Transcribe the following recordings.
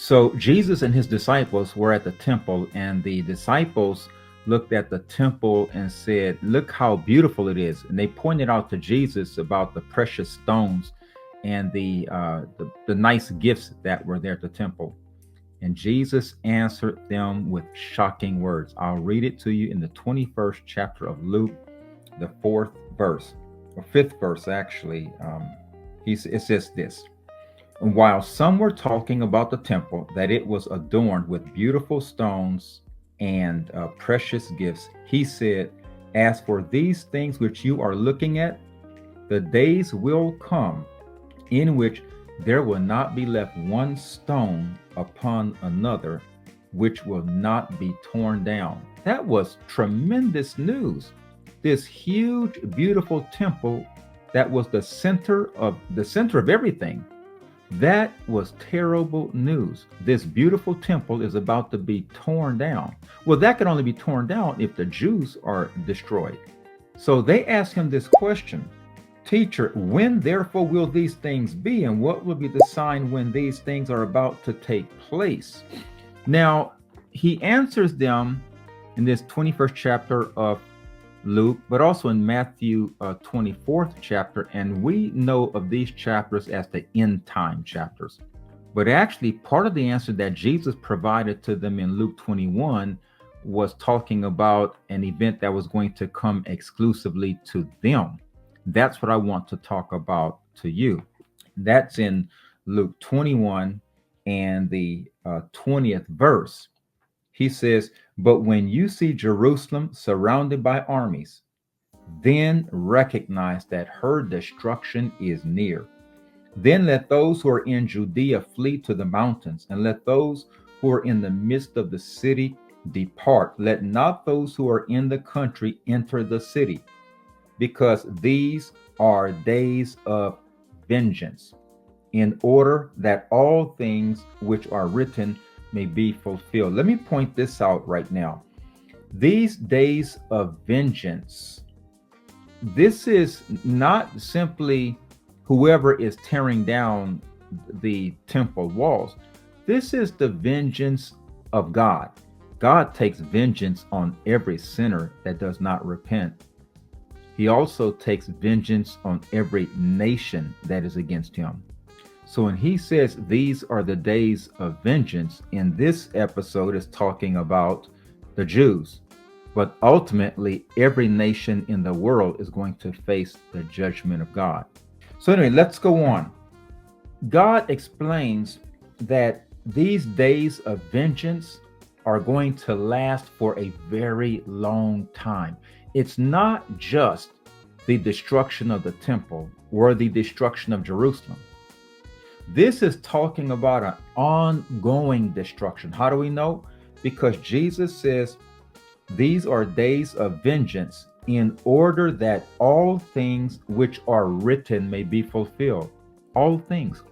So Jesus and his disciples were at the temple, and the disciples looked at the temple and said, "Look how beautiful it is." And they pointed out to Jesus about the precious stones and the nice gifts that were there at the temple. And Jesus answered them with shocking words. I'll read it to you in the 21st chapter of Luke, the fourth verse, or fifth verse, actually. It says this. And while some were talking about the temple, that it was adorned with beautiful stones and precious gifts, he said, "As for these things which you are looking at, the days will come in which there will not be left one stone upon another, which will not be torn down." That was tremendous news. This huge, beautiful temple that was the center of everything. That was terrible news. This beautiful temple is about to be torn down. Well, that can only be torn down if the Jews are destroyed. So they asked him this question: "Teacher, when therefore will these things be, and what will be the sign when these things are about to take place?" Now, he answers them in this 21st chapter of Luke, but also in Matthew 24th chapter, and we know of these chapters as the end time chapters. But actually, part of the answer that Jesus provided to them in Luke 21 was talking about an event that was going to come exclusively to them. That's what I want to talk about to you. That's in Luke 21 and the 20th verse. He says, "But when you see Jerusalem surrounded by armies, then recognize that her destruction is near. Then let those who are in Judea flee to the mountains, and let those who are in the midst of the city depart. Let not those who are in the country enter the city, because these are days of vengeance, in order that all things which are written may be fulfilled." Let me point this out right now. These days of vengeance, this is not simply whoever is tearing down the temple walls. This is the vengeance of God. God takes vengeance on every sinner that does not repent. He also takes vengeance on every nation that is against him. So when he says these are the days of vengeance, in this episode is talking about the Jews. But ultimately, every nation in the world is going to face the judgment of God. So anyway, let's go on. God explains that these days of vengeance are going to last for a very long time. It's not just the destruction of the temple or the destruction of Jerusalem. This is talking about an ongoing destruction. How do we know? Because Jesus says, "These are days of vengeance, in order that all things which are written may be fulfilled." All things.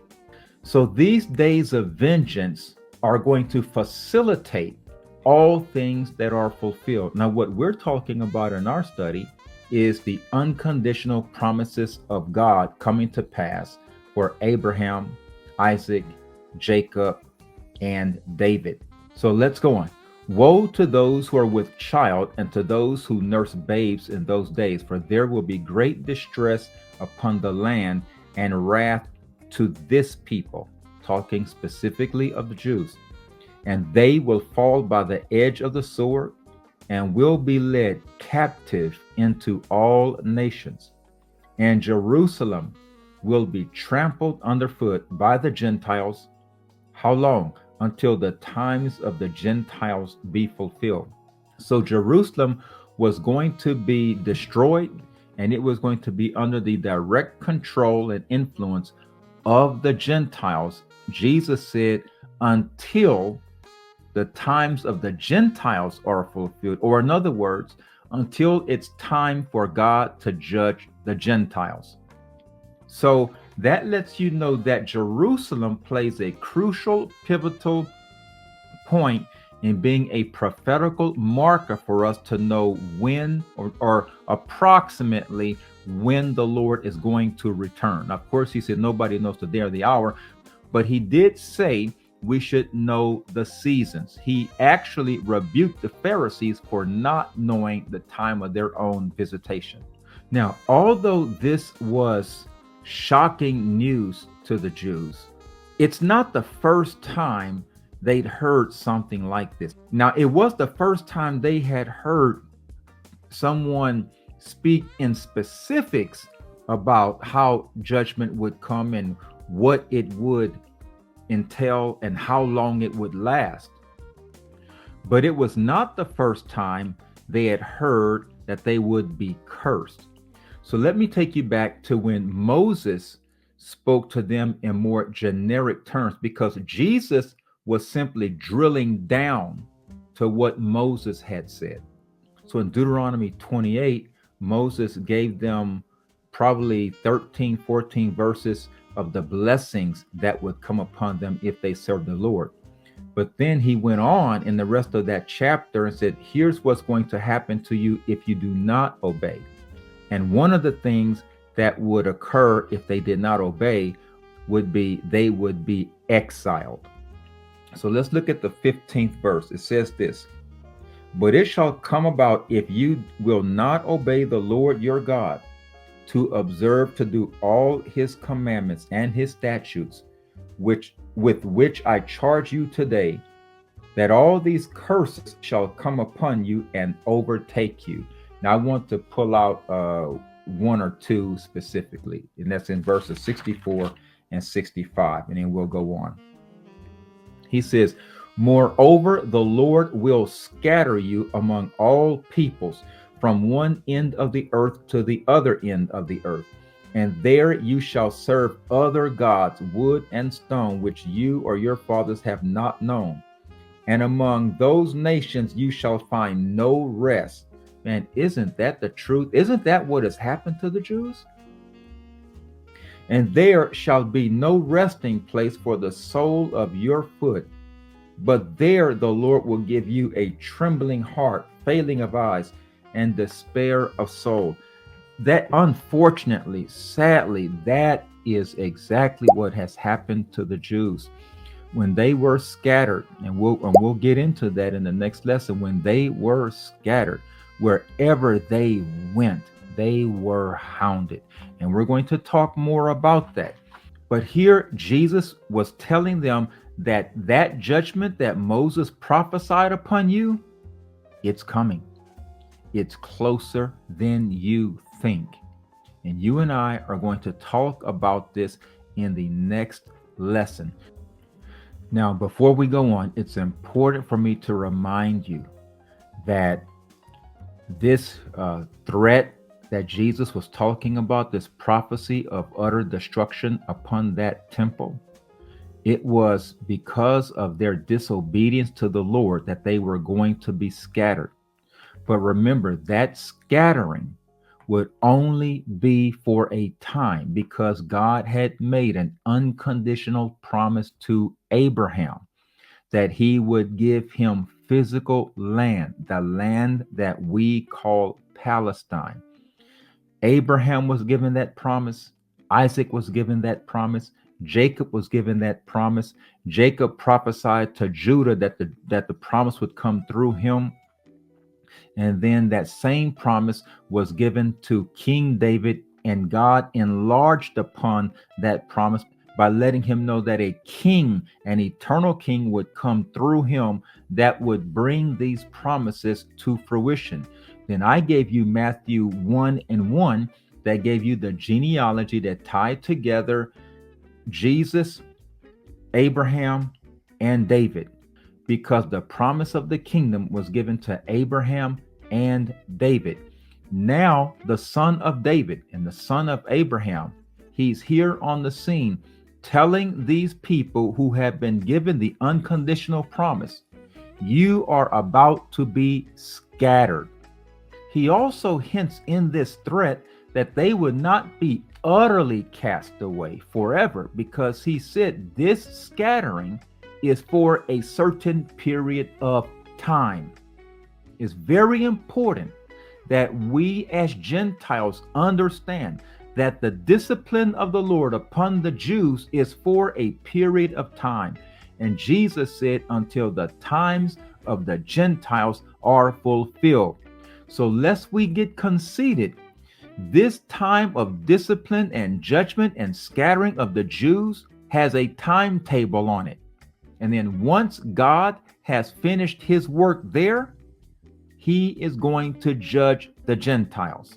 So these days of vengeance are going to facilitate all things that are fulfilled. Now, what we're talking about in our study is the unconditional promises of God coming to pass for Abraham, Isaac, Jacob, and David. So let's go on. "Woe to those who are with child and to those who nurse babes in those days, for there will be great distress upon the land and wrath to this people," talking specifically of the Jews. "And they will fall by the edge of the sword and will be led captive into all nations. And Jerusalem will be trampled underfoot by the Gentiles." How long? "Until the times of the Gentiles be fulfilled." So Jerusalem was going to be destroyed, and it was going to be under the direct control and influence of the Gentiles. Jesus said, until the times of the Gentiles are fulfilled, or in other words, until it's time for God to judge the Gentiles. So that lets you know that Jerusalem plays a crucial, pivotal point in being a prophetical marker for us to know when, or approximately when, the Lord is going to return. Of course, he said nobody knows the day or the hour, but he did say we should know the seasons. He actually rebuked the Pharisees for not knowing the time of their own visitation. Now, although this was shocking news to the Jews, it's not the first time they'd heard something like this. Now, it was the first time they had heard someone speak in specifics about how judgment would come and what it would entail and how long it would last. But it was not the first time they had heard that they would be cursed. So let me take you back to when Moses spoke to them in more generic terms, because Jesus was simply drilling down to what Moses had said. So in Deuteronomy 28, Moses gave them probably 13, 14 verses of the blessings that would come upon them if they served the Lord. But then he went on in the rest of that chapter and said, here's what's going to happen to you if you do not obey. And one of the things that would occur if they did not obey would be they would be exiled. So let's look at the 15th verse. It says this: but it shall come about, if you will not obey the Lord your God, to observe to do all his commandments and his statutes, with which I charge you today, that all these curses shall come upon you and overtake you. Now I want to pull out one or two specifically, and that's in verses 64 and 65, and then we'll go on. He says, moreover, the Lord will scatter you among all peoples, from one end of the earth to the other end of the earth. And there you shall serve other gods, wood and stone, which you or your fathers have not known. And among those nations you shall find no rest. Man, isn't that the truth? Isn't that what has happened to the Jews? And there shall be no resting place for the sole of your foot. But there the Lord will give you a trembling heart, failing of eyes, and despair of soul. That, unfortunately, sadly, that is exactly what has happened to the Jews when they were scattered. And we'll get into that in the next lesson. When they were scattered, wherever they went, they were hounded. And we're going to talk more about that. But here Jesus was telling them that that judgment that Moses prophesied upon you, it's coming. It's closer than you think. And you and I are going to talk about this in the next lesson. Now, before we go on, it's important for me to remind you that this threat that Jesus was talking about, this prophecy of utter destruction upon that temple, it was because of their disobedience to the Lord that they were going to be scattered. But remember, that scattering would only be for a time, because God had made an unconditional promise to Abraham that he would give him physical land, the land that we call Palestine. Abraham was given that promise. Isaac was given that promise. Jacob was given that promise. Jacob prophesied to Judah that the promise would come through him. And then that same promise was given to King David, and God enlarged upon that promise by letting him know that a king, an eternal king, would come through him that would bring these promises to fruition. Then I gave you Matthew 1:1 that gave you the genealogy that tied together Jesus, Abraham, and David, because the promise of the kingdom was given to Abraham and David. Now the son of David and the son of Abraham, he's here on the scene telling these people who have been given the unconditional promise, you are about to be scattered. He also hints in this threat that they would not be utterly cast away forever, because he said this scattering is for a certain period of time. It's very important that we as Gentiles understand that the discipline of the Lord upon the Jews is for a period of time. And Jesus said, until the times of the Gentiles are fulfilled. So lest we get conceited, this time of discipline and judgment and scattering of the Jews has a timetable on it. And then once God has finished his work there, he is going to judge the Gentiles.